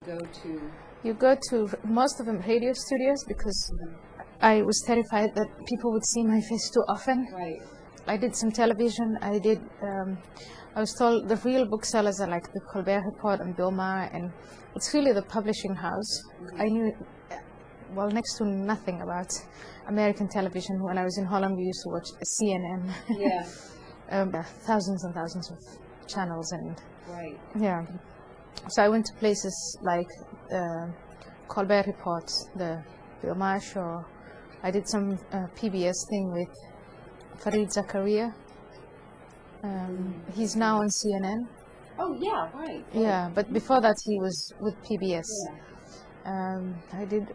Go to? You go to most of them radio studios because I was terrified that people would see my face too often. Right. I did some television. I was told the real booksellers are like the Colbert Report and Bill Maher, and it's really the publishing house. I knew, well, next to nothing about American television. When I was in Holland, we used to watch CNN. Yeah. Thousands and thousands of channels, and Right. yeah. So I went to places like Colbert Report, the Bill Maher show. I did some PBS thing with Fareed Zakaria. He's now on CNN. Oh yeah, right. Yeah, but before that he was with PBS. Yeah. I did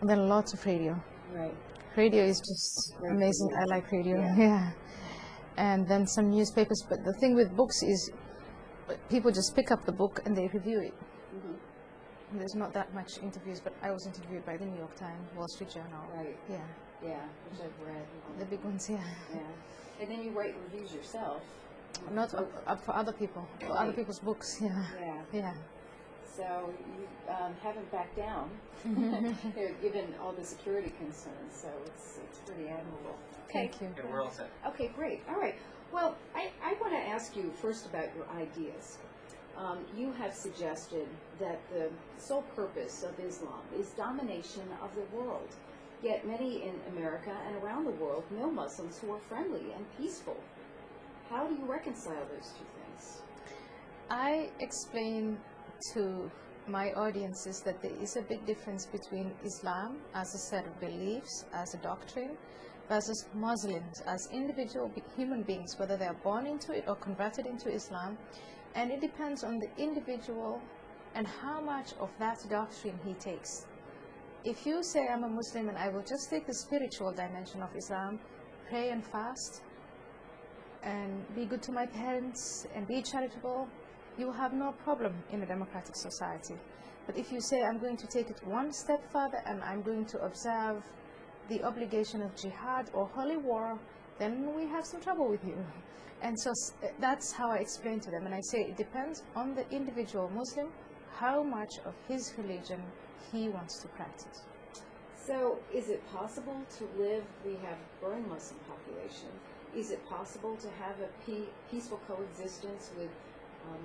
then lots of radio. Right. Radio is just amazing. I like radio. Yeah. Yeah. And then some newspapers. But the thing with books is people just pick up the book and they review it. Mm-hmm. There's not that much interviews, but I was interviewed by the New York Times, Wall Street Journal. Right. Yeah. Yeah, which I've read. The big ones, yeah. Yeah. And then you write reviews yourself. Not for other people, for other people's books, yeah. Yeah. Yeah. So you haven't backed down, given all the security concerns. So it's pretty admirable. Okay. Thank you. Yeah, we're all set. Okay, great. All right. Well, I want to ask you first about your ideas. You have suggested that the sole purpose of Islam is domination of the world. Yet many in America and around the world know Muslims who are friendly and peaceful. How do you reconcile those two things? I explain to my audiences that there is a big difference between Islam as a set of beliefs, as a doctrine, versus Muslims as individual human beings, whether they are born into it or converted into Islam. And it depends on the individual and how much of that doctrine he takes. If you say, I'm a Muslim and I will just take the spiritual dimension of Islam, pray and fast, and be good to my parents, and be charitable, you will have no problem in a democratic society. But if you say, I'm going to take it one step further and I'm going to observe the obligation of jihad or holy war, then we have some trouble with you. And so that's how I explain to them. And I say it depends on the individual Muslim, how much of his religion he wants to practice. So is it possible to live, we have a growing Muslim population, is it possible to have a peaceful coexistence with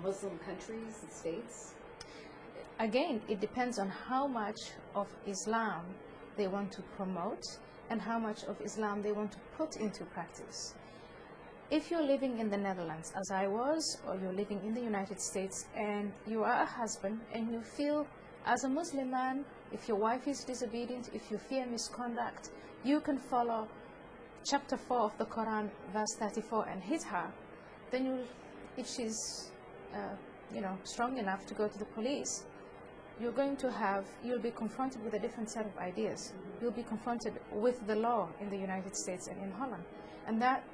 Muslim countries and states? Again, it depends on how much of Islam they want to promote and how much of Islam they want to put into practice. If you're living in the Netherlands, as I was, or you're living in the United States, and you are a husband and you feel as a Muslim man, if your wife is disobedient, if you fear misconduct, you can follow chapter 4 of the Quran, verse 34, and hit her, then if she's strong enough to go to the police, you'll be confronted with a different set of ideas. You'll be confronted with the law in the United States and in Holland. And that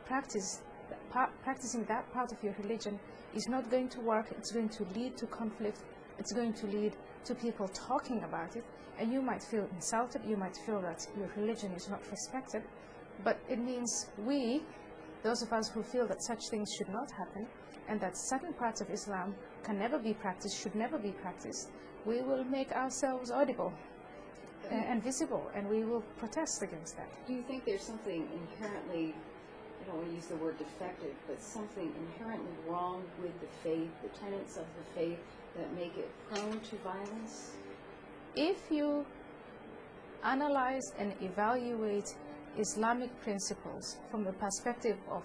practicing that part of your religion is not going to work. It's going to lead to conflict. It's going to lead to people talking about it. And you might feel insulted. You might feel that your religion is not respected. But it means those of us who feel that such things should not happen, and that certain parts of Islam can never be practiced, should never be practiced, we will make ourselves audible and visible, and we will protest against that. Do you think there's something inherently, I don't want to use the word defective, but something inherently wrong with the faith, the tenets of the faith, that make it prone to violence? If you analyze and evaluate Islamic principles from the perspective of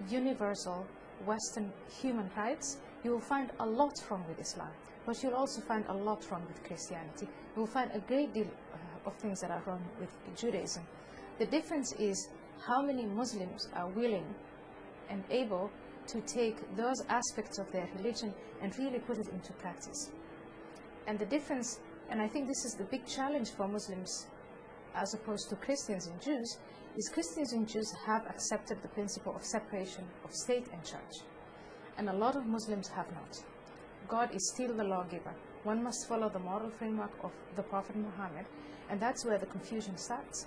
universal Western human rights, you will find a lot wrong with Islam. But you'll also find a lot wrong with Christianity. You will find a great deal of things that are wrong with Judaism. The difference is how many Muslims are willing and able to take those aspects of their religion and really put it into practice. And the difference, and I think this is the big challenge for Muslims as opposed to Christians and Jews, is Christians and Jews have accepted the principle of separation of state and church. And a lot of Muslims have not. God is still the lawgiver. One must follow the moral framework of the Prophet Muhammad, and that's where the confusion starts.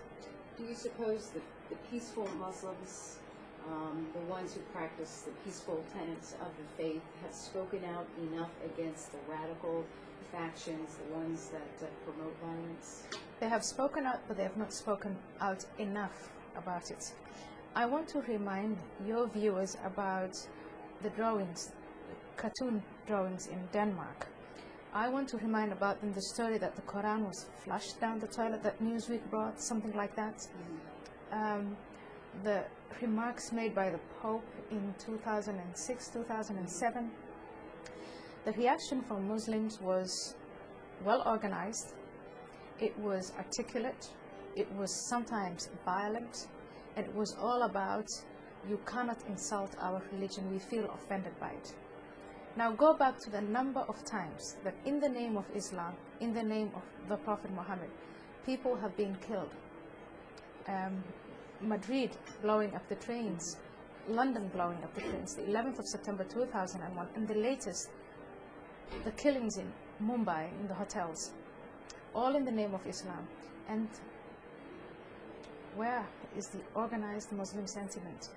Do you suppose that the peaceful Muslims the ones who practice the peaceful tenets of the faith, have spoken out enough against the radical factions, the ones that promote violence? They have spoken out, but they have not spoken out enough about it. I want to remind your viewers about the drawings, cartoon drawings in Denmark. I want to remind about them the story that the Quran was flushed down the toilet that Newsweek brought, something like that. The remarks made by the Pope in 2006, 2007. The reaction from Muslims was well organized, it was articulate, it was sometimes violent, and it was all about, you cannot insult our religion, we feel offended by it. Now go back to the number of times that in the name of Islam, in the name of the Prophet Muhammad, people have been killed. Madrid blowing up the trains, London blowing up the trains, the 11th of September 2001, and the latest, the killings in Mumbai, in the hotels, all in the name of Islam. And where is the organized Muslim sentiment?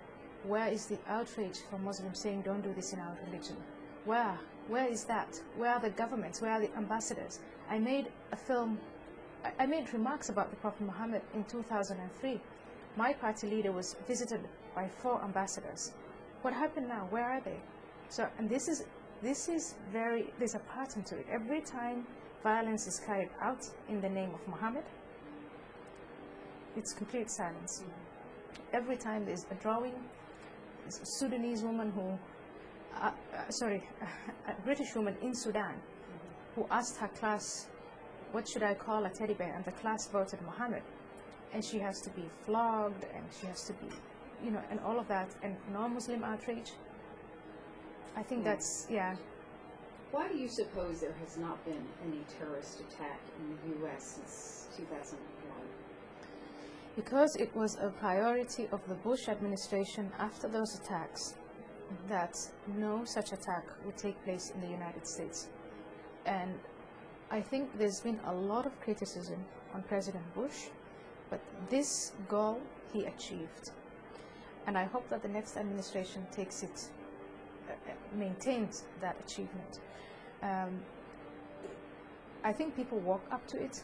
Where is the outrage from Muslims saying, don't do this in our religion? Where is that? Where are the governments? Where are the ambassadors? I made a film, I made remarks about the Prophet Muhammad in 2003. My party leader was visited by 4 ambassadors. What happened now? Where are they? So, and this is there's a pattern to it. Every time violence is carried out in the name of Muhammad, it's complete silence. Every time there's a drawing, there's a Sudanese woman who, a British woman in Sudan who asked her class, what should I call a teddy bear? And the class voted Muhammad. And she has to be flogged, and she has to be, and all of that, and non-Muslim outrage. I think that's, yeah. Why do you suppose there has not been any terrorist attack in the U.S. since 2001? Because it was a priority of the Bush administration after those attacks that no such attack would take place in the United States. And I think there's been a lot of criticism on President Bush, but this goal he achieved. And I hope that the next administration takes it, maintains that achievement. I think people walk up to it.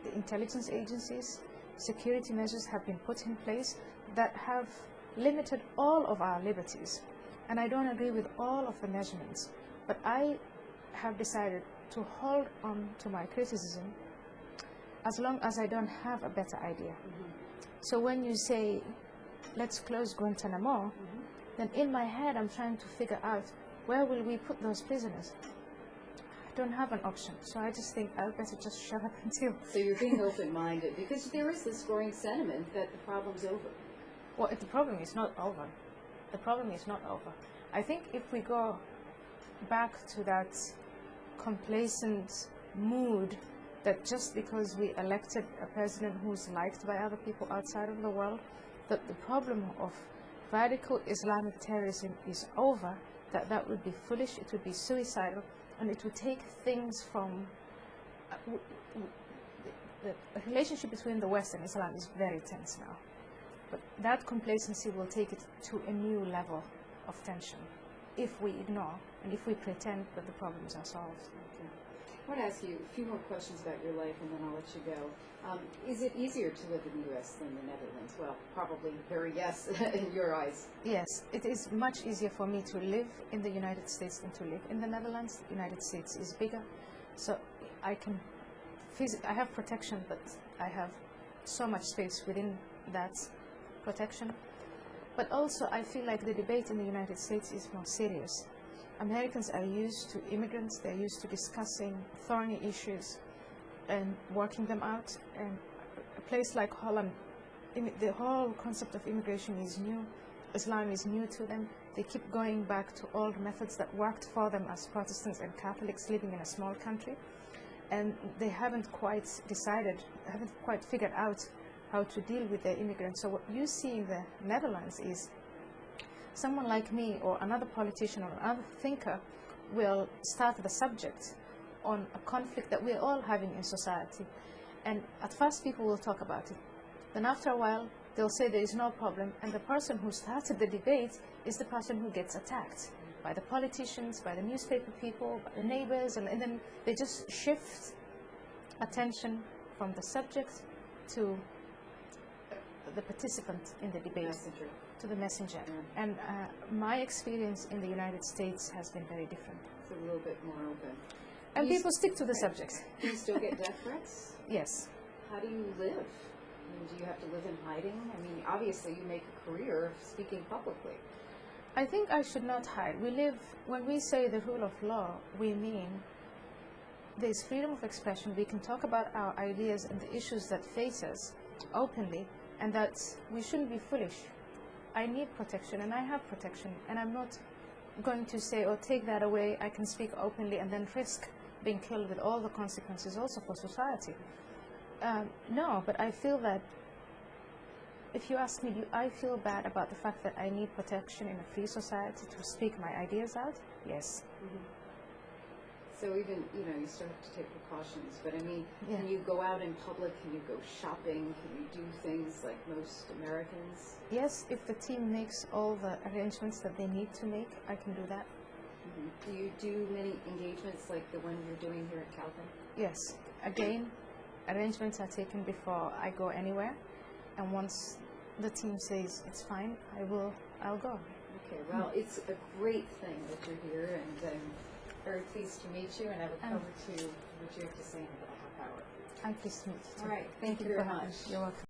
The intelligence agencies, security measures have been put in place that have limited all of our liberties. And I don't agree with all of the measurements, but I have decided to hold on to my criticism as long as I don't have a better idea. So when you say, let's close Guantanamo, then in my head I'm trying to figure out, where will we put those prisoners? I don't have an option, so I just think I'll better just shut up until. So you're being open-minded, because there is this growing sentiment that the problem's over. Well, the problem is not over. The problem is not over. I think if we go back to that complacent mood that just because we elected a president who's liked by other people outside of the world, that the problem of radical Islamic terrorism is over, that would be foolish, it would be suicidal, and it would take things from... the relationship between the West and Islam is very tense now. But that complacency will take it to a new level of tension if we ignore and if we pretend that the problems are solved. Okay. I want to ask you a few more questions about your life, and then I'll let you go. Is it easier to live in the U.S. than the Netherlands? Well, probably very yes in your eyes. Yes, it is much easier for me to live in the United States than to live in the Netherlands. The United States is bigger, so I have protection, but I have so much space within that protection. But also I feel like the debate in the United States is more serious. Americans are used to immigrants, they're used to discussing thorny issues and working them out. And a place like Holland, the whole concept of immigration is new. Islam is new to them. They keep going back to old methods that worked for them as Protestants and Catholics living in a small country. And they haven't quite figured out how to deal with their immigrants. So what you see in the Netherlands is someone like me or another politician or another thinker will start the subject on a conflict that we're all having in society. And at first people will talk about it. Then after a while, they'll say there is no problem, and the person who started the debate is the person who gets attacked by the politicians, by the newspaper people, by the neighbors, and then they just shift attention from the subject to the participant in the debate, Messenger. to the messenger. And my experience in the United States has been very different. It's a little bit more open. And You people stick to the subject. Do you still get death threats? Yes. How do you live? I mean, do you have to live in hiding? I mean, obviously you make a career of speaking publicly. I think I should not hide. We live, when we say the rule of law, we mean there's freedom of expression. We can talk about our ideas and the issues that face us openly, and that we shouldn't be foolish. I need protection, and I have protection, and I'm not going to say, oh, take that away, I can speak openly and then risk being killed with all the consequences also for society. No, but I feel that, if you ask me, do I feel bad about the fact that I need protection in a free society to speak my ideas out? Yes. Mm-hmm. So even, you still have to take precautions, but I mean, Yeah. Can you go out in public? Can you go shopping? Can you do things like most Americans? Yes, if the team makes all the arrangements that they need to make, I can do that. Mm-hmm. Do you do many engagements like the one you're doing here at Calvin? Yes. Again, arrangements are taken before I go anywhere, and once the team says it's fine, I'll go. Okay, well, it's a great thing that you're here, and I'm very pleased to meet you, and I look forward to what you have to say in about a half hour. I'm pleased to meet you too. All right, Thank you very for having much. me. You're welcome.